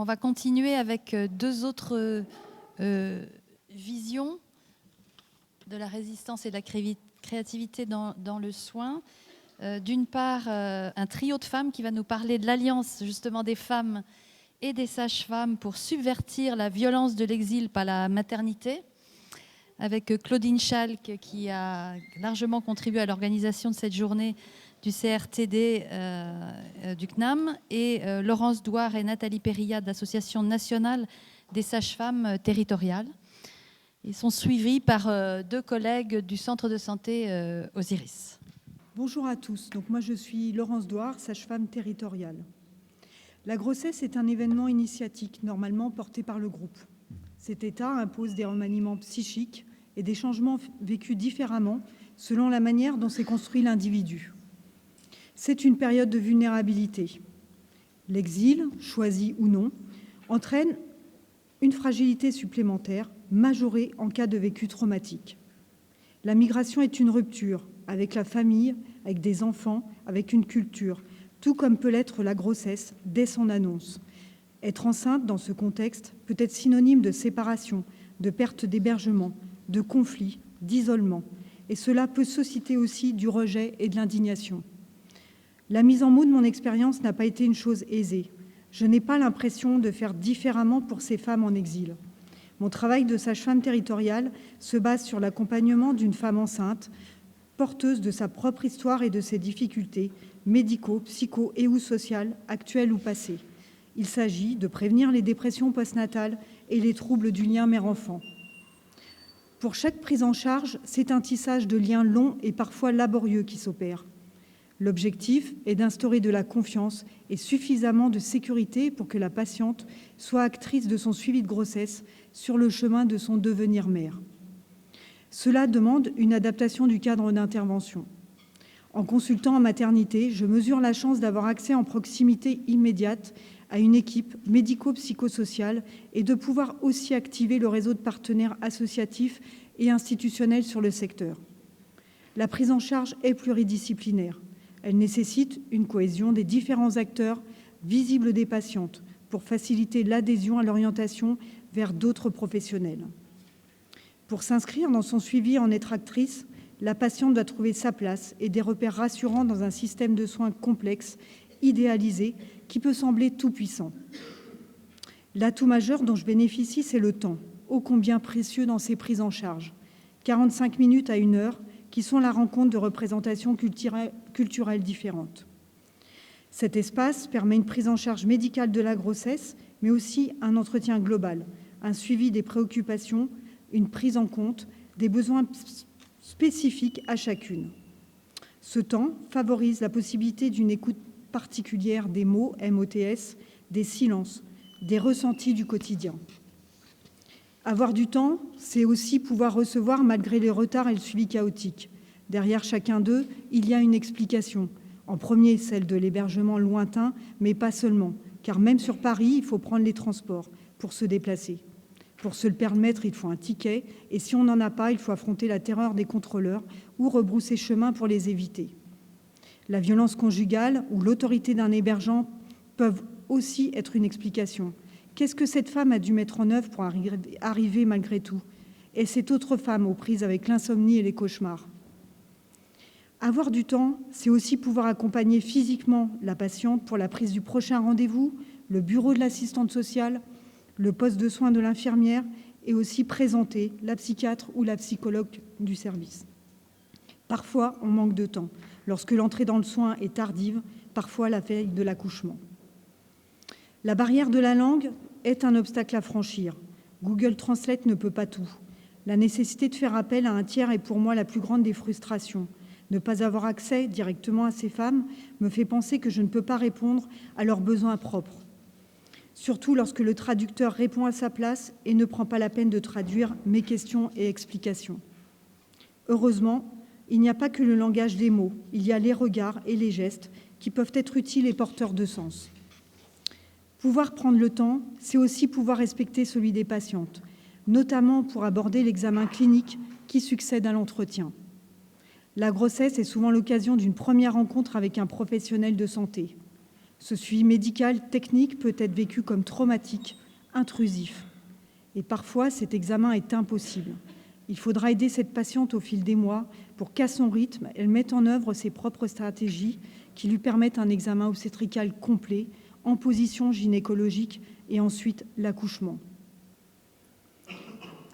On va continuer avec deux autres visions de la résistance et de la créativité dans le soin. D'une part, un trio de femmes qui va nous parler de l'alliance justement des femmes et des sages-femmes pour subvertir la violence de l'exil par la maternité, avec Claudine Schalk qui a largement contribué à l'organisation de cette journée du CRTD du CNAM, et Laurence Douard et Nathalie Périlla de l'Association nationale des sages-femmes territoriales. Ils sont suivis par deux collègues du centre de santé Osiris. Bonjour à tous. Donc moi je suis Laurence Douard, sage-femme territoriale. La grossesse est un événement initiatique normalement porté par le groupe. Cet état impose des remaniements psychiques et des changements vécus différemment selon la manière dont s'est construit l'individu. C'est une période de vulnérabilité. L'exil, choisi ou non, entraîne une fragilité supplémentaire majorée en cas de vécu traumatique. La migration est une rupture avec la famille, avec des enfants, avec une culture, tout comme peut l'être la grossesse dès son annonce. Être enceinte dans ce contexte peut être synonyme de séparation, de perte d'hébergement, de conflit, d'isolement. Et cela peut susciter aussi du rejet et de l'indignation. La mise en mots de mon expérience n'a pas été une chose aisée. Je n'ai pas l'impression de faire différemment pour ces femmes en exil. Mon travail de sage-femme territoriale se base sur l'accompagnement d'une femme enceinte, porteuse de sa propre histoire et de ses difficultés médicaux, psycho et ou sociales, actuelles ou passées. Il s'agit de prévenir les dépressions postnatales et les troubles du lien mère-enfant. Pour chaque prise en charge, c'est un tissage de liens longs et parfois laborieux qui s'opère. L'objectif est d'instaurer de la confiance et suffisamment de sécurité pour que la patiente soit actrice de son suivi de grossesse sur le chemin de son devenir mère. Cela demande une adaptation du cadre d'intervention. En consultant en maternité, je mesure la chance d'avoir accès en proximité immédiate à une équipe médico-psychosociale et de pouvoir aussi activer le réseau de partenaires associatifs et institutionnels sur le secteur. La prise en charge est pluridisciplinaire. Elle nécessite une cohésion des différents acteurs visibles des patientes pour faciliter l'adhésion à l'orientation vers d'autres professionnels. Pour s'inscrire dans son suivi en être actrice, la patiente doit trouver sa place et des repères rassurants dans un système de soins complexe, idéalisé, qui peut sembler tout-puissant. L'atout majeur dont je bénéficie, c'est le temps, ô combien précieux dans ces prises en charge. 45 minutes à 1 heure, qui sont la rencontre de représentations culturelles différentes. Cet espace permet une prise en charge médicale de la grossesse, mais aussi un entretien global, un suivi des préoccupations, une prise en compte des besoins spécifiques à chacune. Ce temps favorise la possibilité d'une écoute particulière des mots, MOTS, des silences, des ressentis du quotidien. Avoir du temps, c'est aussi pouvoir recevoir malgré les retards et le suivi chaotique. Derrière chacun d'eux, il y a une explication. En premier, celle de l'hébergement lointain, mais pas seulement, car même sur Paris, il faut prendre les transports pour se déplacer. Pour se le permettre, il faut un ticket, et si on n'en a pas, il faut affronter la terreur des contrôleurs ou rebrousser chemin pour les éviter. La violence conjugale ou l'autorité d'un hébergeant peuvent aussi être une explication. Qu'est-ce que cette femme a dû mettre en œuvre pour arriver malgré tout? Et cette autre femme aux prises avec l'insomnie et les cauchemars. Avoir du temps, c'est aussi pouvoir accompagner physiquement la patiente pour la prise du prochain rendez-vous, le bureau de l'assistante sociale, le poste de soins de l'infirmière et aussi présenter la psychiatre ou la psychologue du service. Parfois, on manque de temps, lorsque l'entrée dans le soin est tardive, parfois la veille de l'accouchement. La barrière de la langue est un obstacle à franchir. Google Translate ne peut pas tout. La nécessité de faire appel à un tiers est pour moi la plus grande des frustrations. Ne pas avoir accès directement à ces femmes me fait penser que je ne peux pas répondre à leurs besoins propres. Surtout lorsque le traducteur répond à sa place et ne prend pas la peine de traduire mes questions et explications. Heureusement, il n'y a pas que le langage des mots, il y a les regards et les gestes qui peuvent être utiles et porteurs de sens. Pouvoir prendre le temps, c'est aussi pouvoir respecter celui des patientes, notamment pour aborder l'examen clinique qui succède à l'entretien. La grossesse est souvent l'occasion d'une première rencontre avec un professionnel de santé. Ce suivi médical technique peut être vécu comme traumatique, intrusif. Et parfois, cet examen est impossible. Il faudra aider cette patiente au fil des mois pour qu'à son rythme, elle mette en œuvre ses propres stratégies qui lui permettent un examen obstétrical complet, en position gynécologique et ensuite l'accouchement.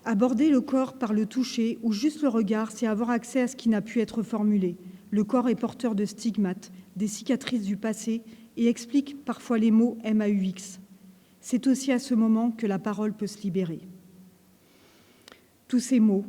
Aborder le corps par le toucher ou juste le regard, c'est avoir accès à ce qui n'a pu être formulé. Le corps est porteur de stigmates, des cicatrices du passé et explique parfois les mots MAUX. C'est aussi à ce moment que la parole peut se libérer. Tous ces mots,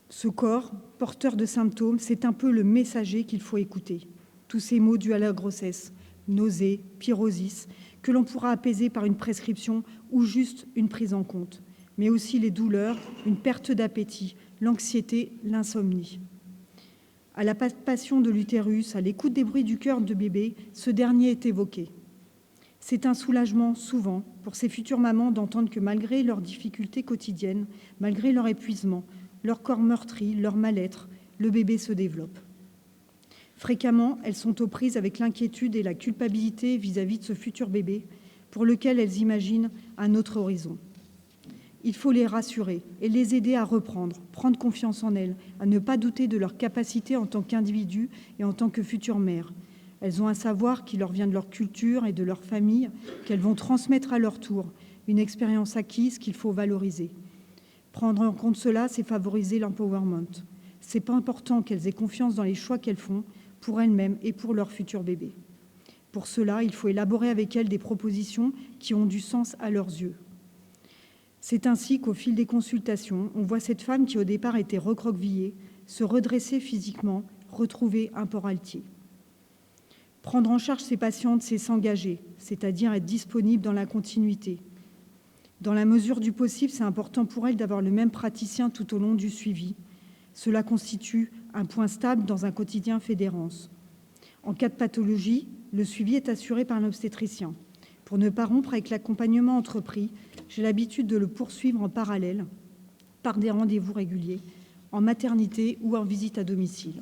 ce corps porteur de symptômes, c'est un peu le messager qu'il faut écouter. Tous ces mots dus à la grossesse, nausées, pyrosis, que l'on pourra apaiser par une prescription ou juste une prise en compte, mais aussi les douleurs, une perte d'appétit, l'anxiété, l'insomnie. À la palpation de l'utérus, à l'écoute des bruits du cœur de bébé, ce dernier est évoqué. C'est un soulagement souvent pour ces futures mamans d'entendre que malgré leurs difficultés quotidiennes, malgré leur épuisement, leur corps meurtri, leur mal-être, le bébé se développe. Fréquemment, elles sont aux prises avec l'inquiétude et la culpabilité vis-à-vis de ce futur bébé pour lequel elles imaginent un autre horizon. Il faut les rassurer et les aider à reprendre, prendre confiance en elles, à ne pas douter de leur capacité en tant qu'individus et en tant que futures mères. Elles ont un savoir qui leur vient de leur culture et de leur famille, qu'elles vont transmettre à leur tour, une expérience acquise qu'il faut valoriser. Prendre en compte cela, c'est favoriser l'empowerment. C'est pas important qu'elles aient confiance dans les choix qu'elles font pour elles-mêmes et pour leur futur bébé. Pour cela, il faut élaborer avec elles des propositions qui ont du sens à leurs yeux. C'est ainsi qu'au fil des consultations, on voit cette femme qui au départ était recroquevillée, se redresser physiquement, retrouver un port altier. Prendre en charge ces patientes, c'est s'engager, c'est-à-dire être disponible dans la continuité. Dans la mesure du possible, c'est important pour elles d'avoir le même praticien tout au long du suivi. Cela constitue un point stable dans un quotidien fait d'errance. En cas de pathologie, le suivi est assuré par l'obstétricien. Pour ne pas rompre avec l'accompagnement entrepris, j'ai l'habitude de le poursuivre en parallèle par des rendez-vous réguliers, en maternité ou en visite à domicile.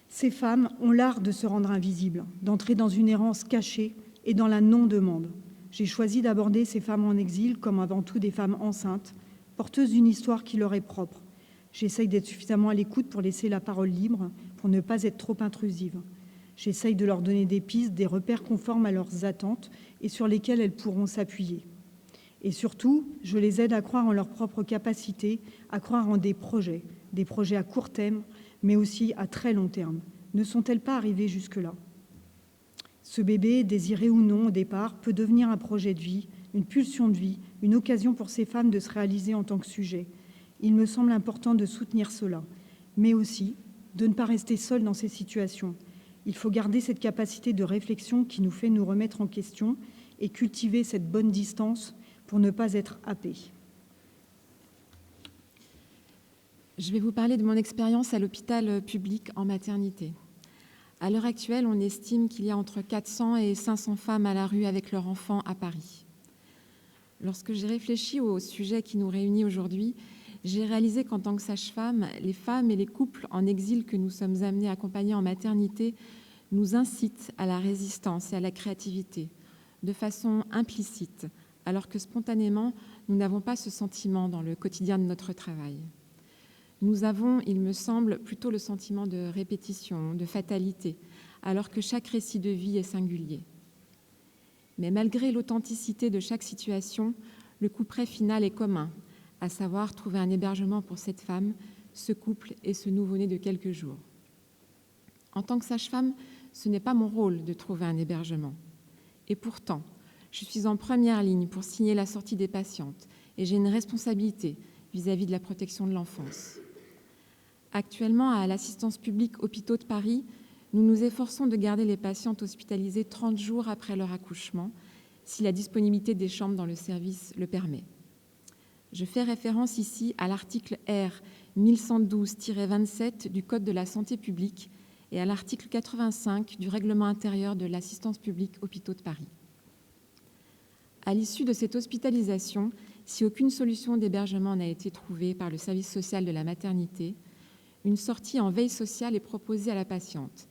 Ces femmes ont l'art de se rendre invisibles, d'entrer dans une errance cachée et dans la non-demande. J'ai choisi d'aborder ces femmes en exil comme avant tout des femmes enceintes, porteuses d'une histoire qui leur est propre. J'essaye d'être suffisamment à l'écoute pour laisser la parole libre, pour ne pas être trop intrusive. J'essaye de leur donner des pistes, des repères conformes à leurs attentes et sur lesquels elles pourront s'appuyer. Et surtout, je les aide à croire en leurs propres capacités, à croire en des projets à court terme, mais aussi à très long terme. Ne sont-elles pas arrivées jusque-là ? Ce bébé, désiré ou non au départ, peut devenir un projet de vie, une pulsion de vie, une occasion pour ces femmes de se réaliser en tant que sujet. Il me semble important de soutenir cela, mais aussi de ne pas rester seul dans ces situations. Il faut garder cette capacité de réflexion qui nous fait nous remettre en question et cultiver cette bonne distance pour ne pas être happé. Je vais vous parler de mon expérience à l'hôpital public en maternité. À l'heure actuelle, on estime qu'il y a entre 400 et 500 femmes à la rue avec leurs enfants à Paris. Lorsque j'ai réfléchi au sujet qui nous réunit aujourd'hui, j'ai réalisé qu'en tant que sage-femme, les femmes et les couples en exil que nous sommes amenés à accompagner en maternité nous incitent à la résistance et à la créativité, de façon implicite, alors que spontanément, nous n'avons pas ce sentiment dans le quotidien de notre travail. Nous avons, il me semble, plutôt le sentiment de répétition, de fatalité, alors que chaque récit de vie est singulier. Mais malgré l'authenticité de chaque situation, le couperet final est commun, à savoir trouver un hébergement pour cette femme, ce couple et ce nouveau-né de quelques jours. En tant que sage-femme, ce n'est pas mon rôle de trouver un hébergement. Et pourtant, je suis en première ligne pour signer la sortie des patientes et j'ai une responsabilité vis-à-vis de la protection de l'enfance. Actuellement, à l'Assistance publique Hôpitaux de Paris, nous nous efforçons de garder les patientes hospitalisées 30 jours après leur accouchement, si la disponibilité des chambres dans le service le permet. Je fais référence ici à l'article R 1112-27 du Code de la santé publique et à l'article 85 du règlement intérieur de l'Assistance publique Hôpitaux de Paris. À l'issue de cette hospitalisation, si aucune solution d'hébergement n'a été trouvée par le service social de la maternité, une sortie en veille sociale est proposée à la patiente,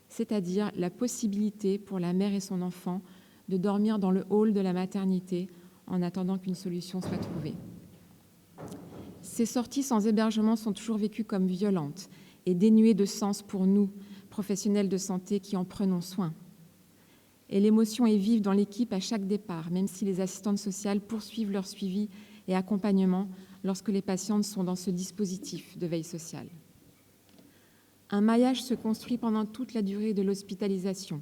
c'est-à-dire la possibilité pour la mère et son enfant de dormir dans le hall de la maternité en attendant qu'une solution soit trouvée. Ces sorties sans hébergement sont toujours vécues comme violentes et dénuées de sens pour nous, professionnels de santé qui en prenons soin. Et l'émotion est vive dans l'équipe à chaque départ, même si les assistantes sociales poursuivent leur suivi et accompagnement lorsque les patientes sont dans ce dispositif de veille sociale. Un maillage se construit pendant toute la durée de l'hospitalisation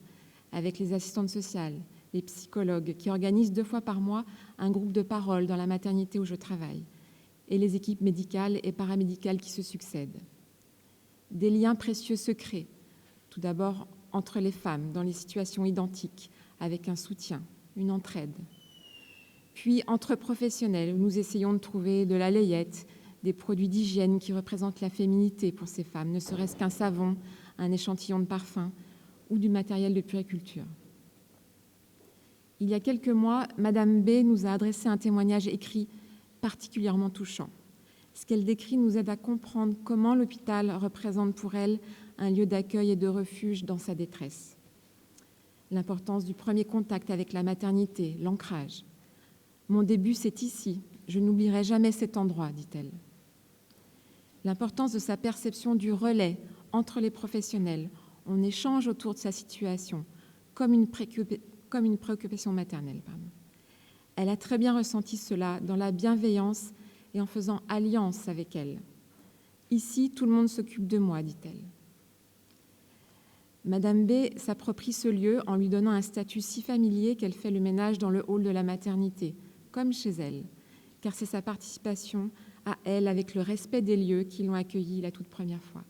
avec les assistantes sociales, les psychologues qui organisent 2 fois par mois un groupe de parole dans la maternité où je travaille et les équipes médicales et paramédicales qui se succèdent. Des liens précieux se créent, tout d'abord entre les femmes dans les situations identiques, avec un soutien, une entraide. Puis entre professionnels, où nous essayons de trouver de la layette, des produits d'hygiène qui représentent la féminité pour ces femmes, ne serait-ce qu'un savon, un échantillon de parfum ou du matériel de puériculture. Il y a quelques mois, Madame B nous a adressé un témoignage écrit particulièrement touchant. Ce qu'elle décrit nous aide à comprendre comment l'hôpital représente pour elle un lieu d'accueil et de refuge dans sa détresse. L'importance du premier contact avec la maternité, l'ancrage. Mon début, c'est ici. Je n'oublierai jamais cet endroit, dit-elle. L'importance de sa perception du relais entre les professionnels. On échange autour de sa situation, comme une préoccupation maternelle. Elle a très bien ressenti cela dans la bienveillance et en faisant alliance avec elle. Ici, tout le monde s'occupe de moi, dit-elle. Madame B s'approprie ce lieu en lui donnant un statut si familier qu'elle fait le ménage dans le hall de la maternité, comme chez elle, car c'est sa participation à elle avec le respect des lieux qui l'ont accueillie la toute première fois.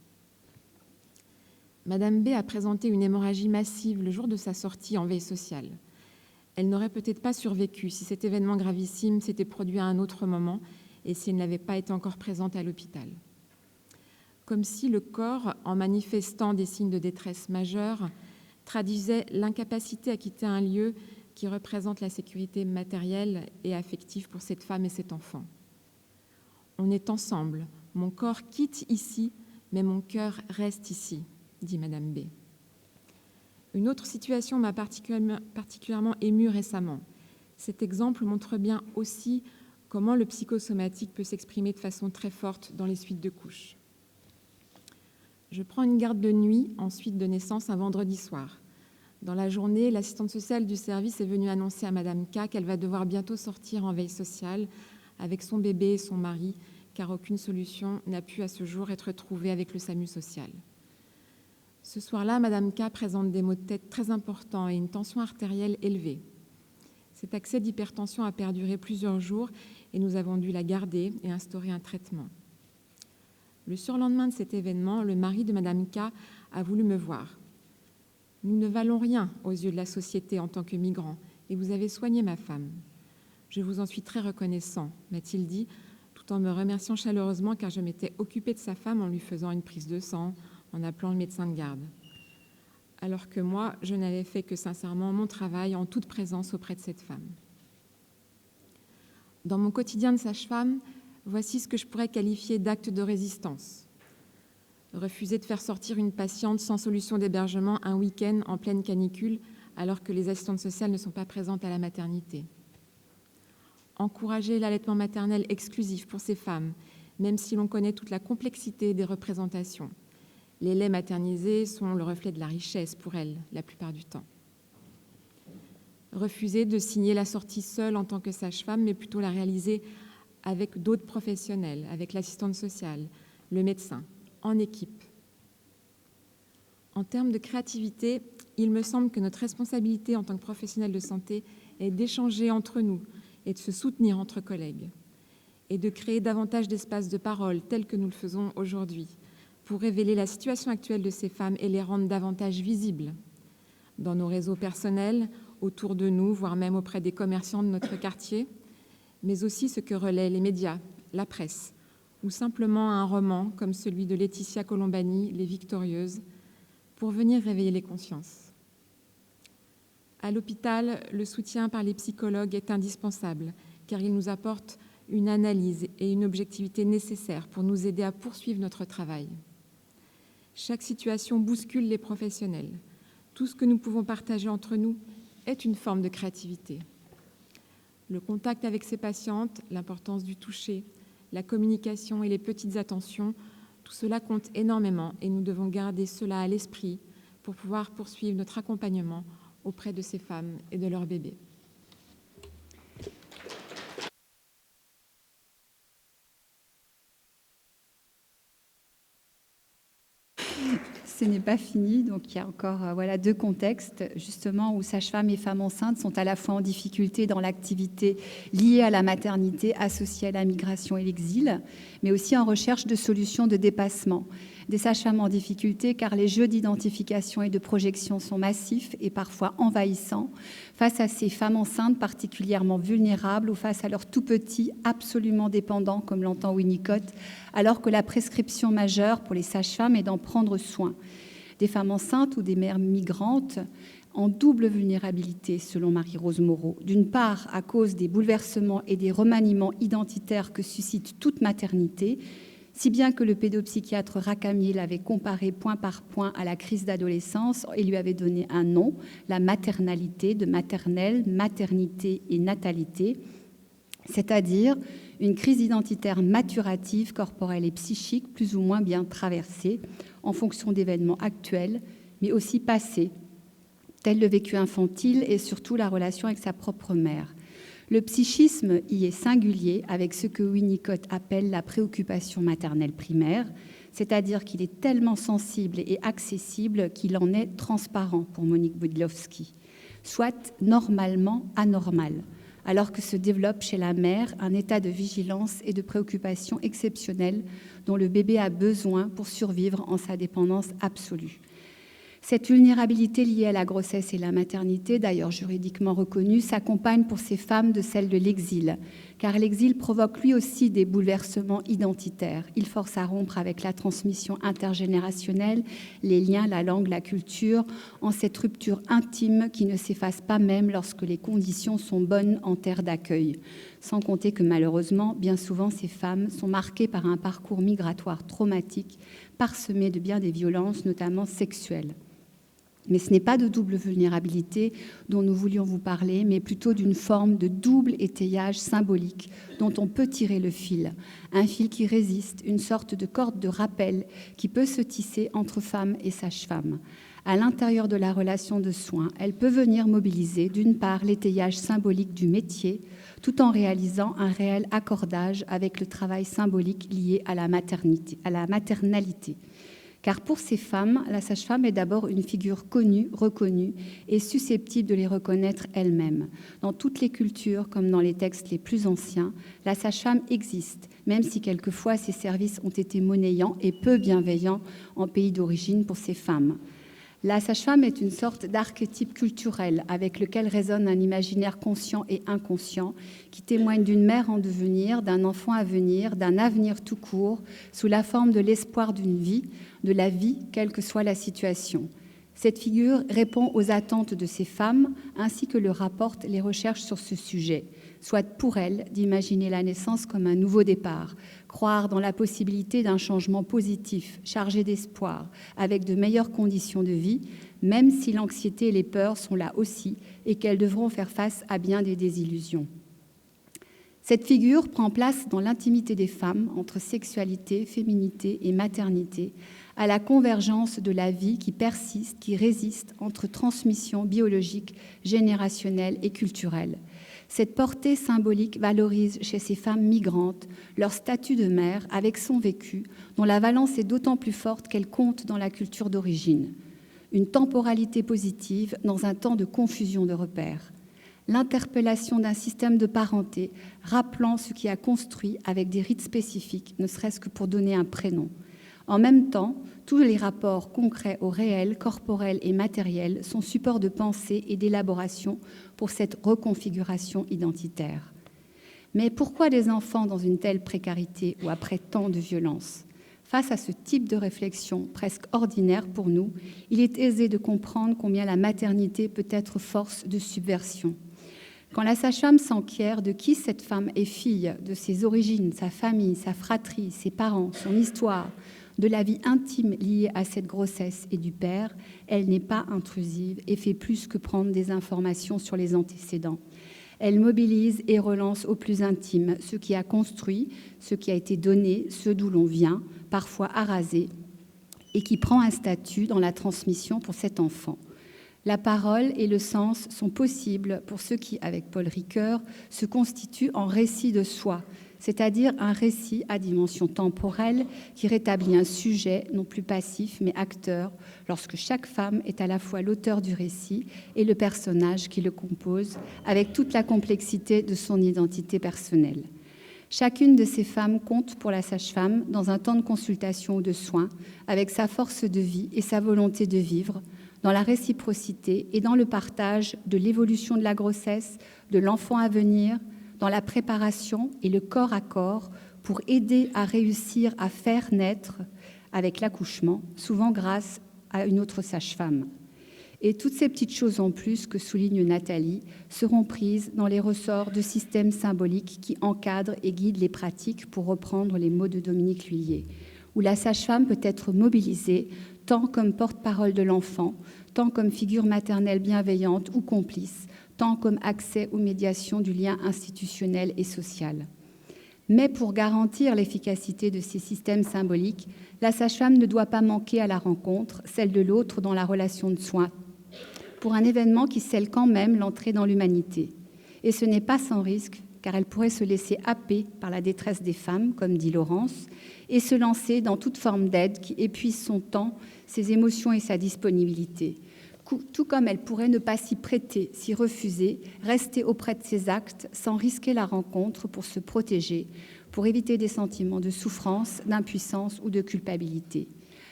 Madame B a présenté une hémorragie massive le jour de sa sortie en veille sociale. Elle n'aurait peut-être pas survécu si cet événement gravissime s'était produit à un autre moment et si elle n'avait pas été encore présente à l'hôpital. Comme si le corps, en manifestant des signes de détresse majeure, traduisait l'incapacité à quitter un lieu qui représente la sécurité matérielle et affective pour cette femme et cet enfant. On est ensemble. Mon corps quitte ici, mais mon cœur reste ici, dit Madame B. Une autre situation m'a particulièrement émue récemment. Cet exemple montre bien aussi comment le psychosomatique peut s'exprimer de façon très forte dans les suites de couches. Je prends une garde de nuit en suite de naissance un vendredi soir. Dans la journée, l'assistante sociale du service est venue annoncer à Madame K qu'elle va devoir bientôt sortir en veille sociale avec son bébé et son mari, car aucune solution n'a pu à ce jour être trouvée avec le SAMU social. Ce soir-là, Madame K présente des maux de tête très importants et une tension artérielle élevée. Cet accès d'hypertension a perduré plusieurs jours et nous avons dû la garder et instaurer un traitement. Le surlendemain de cet événement, le mari de Madame K a voulu me voir. « Nous ne valons rien aux yeux de la société en tant que migrants et vous avez soigné ma femme. Je vous en suis très reconnaissant, m'a-t-il dit, tout en me remerciant chaleureusement car je m'étais occupée de sa femme en lui faisant une prise de sang, en appelant le médecin de garde. Alors que moi, je n'avais fait que sincèrement mon travail en toute présence auprès de cette femme. Dans mon quotidien de sage-femme, voici ce que je pourrais qualifier d'acte de résistance. Refuser de faire sortir une patiente sans solution d'hébergement un week-end en pleine canicule alors que les assistantes sociales ne sont pas présentes à la maternité. Encourager l'allaitement maternel exclusif pour ces femmes, même si l'on connaît toute la complexité des représentations. Les laits maternisés sont le reflet de la richesse pour elles, la plupart du temps. Refuser de signer la sortie seule en tant que sage-femme, mais plutôt la réaliser avec d'autres professionnels, avec l'assistante sociale, le médecin, en équipe. En termes de créativité, il me semble que notre responsabilité en tant que professionnels de santé est d'échanger entre nous et de se soutenir entre collègues et de créer davantage d'espaces de parole tels que nous le faisons aujourd'hui pour révéler la situation actuelle de ces femmes et les rendre davantage visibles dans nos réseaux personnels, autour de nous, voire même auprès des commerçants de notre quartier, mais aussi ce que relaient les médias, la presse, ou simplement un roman comme celui de Laetitia Colombani, Les Victorieuses, pour venir réveiller les consciences. À l'hôpital, le soutien par les psychologues est indispensable, car il nous apporte une analyse et une objectivité nécessaires pour nous aider à poursuivre notre travail. Chaque situation bouscule les professionnels. Tout ce que nous pouvons partager entre nous est une forme de créativité. Le contact avec ces patientes, l'importance du toucher, la communication et les petites attentions, tout cela compte énormément et nous devons garder cela à l'esprit pour pouvoir poursuivre notre accompagnement auprès de ces femmes et de leurs bébés. Ce n'est pas fini, donc il y a encore deux contextes justement où sages-femmes et femmes enceintes sont à la fois en difficulté dans l'activité liée à la maternité associée à la migration et l'exil, mais aussi en recherche de solutions de dépassement. Des sages-femmes en difficulté car les jeux d'identification et de projection sont massifs et parfois envahissants face à ces femmes enceintes particulièrement vulnérables ou face à leurs tout-petits absolument dépendants, comme l'entend Winnicott, alors que la prescription majeure pour les sages-femmes est d'en prendre soin. Des femmes enceintes ou des mères migrantes en double vulnérabilité, selon Marie-Rose Moreau. D'une part, à cause des bouleversements et des remaniements identitaires que suscite toute maternité, si bien que le pédopsychiatre Racamier l'avait comparé point par point à la crise d'adolescence et lui avait donné un nom, la maternalité, de maternelle, maternité et natalité, c'est-à-dire une crise identitaire maturative, corporelle et psychique, plus ou moins bien traversée, en fonction d'événements actuels, mais aussi passés, tel le vécu infantile et surtout la relation avec sa propre mère. Le psychisme y est singulier avec ce que Winnicott appelle la préoccupation maternelle primaire, c'est-à-dire qu'il est tellement sensible et accessible qu'il en est transparent pour Monique Budlowski, soit normalement anormal, alors que se développe chez la mère un état de vigilance et de préoccupation exceptionnel dont le bébé a besoin pour survivre en sa dépendance absolue. Cette vulnérabilité liée à la grossesse et la maternité, d'ailleurs juridiquement reconnue, s'accompagne pour ces femmes de celle de l'exil, car l'exil provoque lui aussi des bouleversements identitaires. Il force à rompre avec la transmission intergénérationnelle, les liens, la langue, la culture, en cette rupture intime qui ne s'efface pas même lorsque les conditions sont bonnes en terre d'accueil. Sans compter que malheureusement, bien souvent, ces femmes sont marquées par un parcours migratoire traumatique, parsemé de bien des violences, notamment sexuelles. Mais ce n'est pas de double vulnérabilité dont nous voulions vous parler, mais plutôt d'une forme de double étayage symbolique dont on peut tirer le fil. Un fil qui résiste, une sorte de corde de rappel qui peut se tisser entre femmes et sages-femmes. À l'intérieur de la relation de soins, elle peut venir mobiliser d'une part l'étayage symbolique du métier, tout en réalisant un réel accordage avec le travail symbolique lié à la maternité, à la maternalité. Car pour ces femmes, la sage-femme est d'abord une figure connue, reconnue et susceptible de les reconnaître elles-mêmes. Dans toutes les cultures, comme dans les textes les plus anciens, la sage-femme existe, même si quelquefois ses services ont été monnayants et peu bienveillants en pays d'origine pour ces femmes. La sage-femme est une sorte d'archétype culturel avec lequel résonne un imaginaire conscient et inconscient qui témoigne d'une mère en devenir, d'un enfant à venir, d'un avenir tout court, sous la forme de l'espoir d'une vie, de la vie, quelle que soit la situation. Cette figure répond aux attentes de ces femmes ainsi que le rapportent les recherches sur ce sujet, soit pour elles d'imaginer la naissance comme un nouveau départ, croire dans la possibilité d'un changement positif, chargé d'espoir, avec de meilleures conditions de vie, même si l'anxiété et les peurs sont là aussi et qu'elles devront faire face à bien des désillusions. Cette figure prend place dans l'intimité des femmes, entre sexualité, féminité et maternité, à la convergence de la vie qui persiste, qui résiste entre transmission biologique, générationnelle et culturelle. Cette portée symbolique valorise chez ces femmes migrantes leur statut de mère avec son vécu, dont la valence est d'autant plus forte qu'elle compte dans la culture d'origine. Une temporalité positive dans un temps de confusion de repères. L'interpellation d'un système de parenté rappelant ce qui a construit avec des rites spécifiques, ne serait-ce que pour donner un prénom. En même temps, tous les rapports concrets au réel, corporel et matériel sont supports de pensée et d'élaboration pour cette reconfiguration identitaire. Mais pourquoi des enfants dans une telle précarité ou après tant de violence ? Face à ce type de réflexion presque ordinaire pour nous, il est aisé de comprendre combien la maternité peut être force de subversion. Quand la sage-femme s'enquiert de qui cette femme est fille, de ses origines, sa famille, sa fratrie, ses parents, son histoire, de la vie intime liée à cette grossesse et du père, elle n'est pas intrusive et fait plus que prendre des informations sur les antécédents. Elle mobilise et relance au plus intime ce qui a construit, ce qui a été donné, ce d'où l'on vient, parfois arasé, et qui prend un statut dans la transmission pour cet enfant. La parole et le sens sont possibles pour ceux qui, avec Paul Ricoeur, se constituent en récit de soi, c'est-à-dire un récit à dimension temporelle qui rétablit un sujet non plus passif mais acteur, lorsque chaque femme est à la fois l'auteur du récit et le personnage qui le compose, avec toute la complexité de son identité personnelle. Chacune de ces femmes compte pour la sage-femme dans un temps de consultation ou de soins, avec sa force de vie et sa volonté de vivre, dans la réciprocité et dans le partage de l'évolution de la grossesse, de l'enfant à venir, dans la préparation et le corps à corps pour aider à réussir à faire naître avec l'accouchement, souvent grâce à une autre sage-femme. Et toutes ces petites choses en plus que souligne Nathalie seront prises dans les ressorts de systèmes symboliques qui encadrent et guident les pratiques, pour reprendre les mots de Dominique Lhuillier, où la sage-femme peut être mobilisée tant comme porte-parole de l'enfant, tant comme figure maternelle bienveillante ou complice, tant comme accès aux médiations du lien institutionnel et social. Mais pour garantir l'efficacité de ces systèmes symboliques, la sage-femme ne doit pas manquer à la rencontre, celle de l'autre dans la relation de soins, pour un événement qui scelle quand même l'entrée dans l'humanité. Et ce n'est pas sans risque, car elle pourrait se laisser happer par la détresse des femmes, comme dit Laurence, et se lancer dans toute forme d'aide qui épuise son temps, ses émotions et sa disponibilité. Tout comme elle pourrait ne pas s'y prêter, s'y refuser, rester auprès de ses actes sans risquer la rencontre pour se protéger, pour éviter des sentiments de souffrance, d'impuissance ou de culpabilité.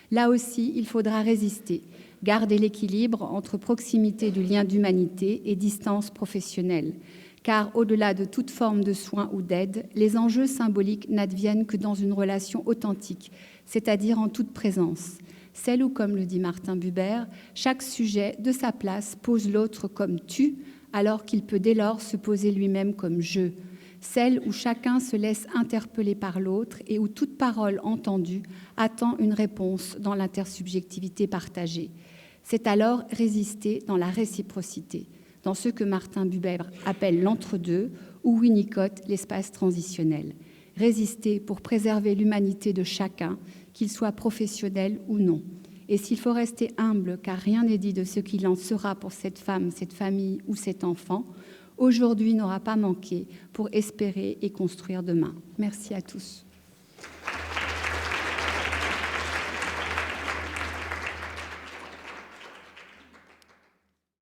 Là aussi, il faudra résister, garder l'équilibre entre proximité du lien d'humanité et distance professionnelle, car au-delà de toute forme de soins ou d'aide, les enjeux symboliques n'adviennent que dans une relation authentique, c'est-à-dire en toute présence. Celle où, comme le dit Martin Buber, chaque sujet de sa place pose l'autre comme tu, alors qu'il peut dès lors se poser lui-même comme je. Celle où chacun se laisse interpeller par l'autre et où toute parole entendue attend une réponse dans l'intersubjectivité partagée. C'est alors résister dans la réciprocité, dans ce que Martin Buber appelle l'entre-deux ou Winnicott l'espace transitionnel. Résister pour préserver l'humanité de chacun, qu'il soit professionnel ou non. Et s'il faut rester humble, car rien n'est dit de ce qu'il en sera pour cette femme, cette famille ou cet enfant, aujourd'hui n'aura pas manqué pour espérer et construire demain. Merci à tous.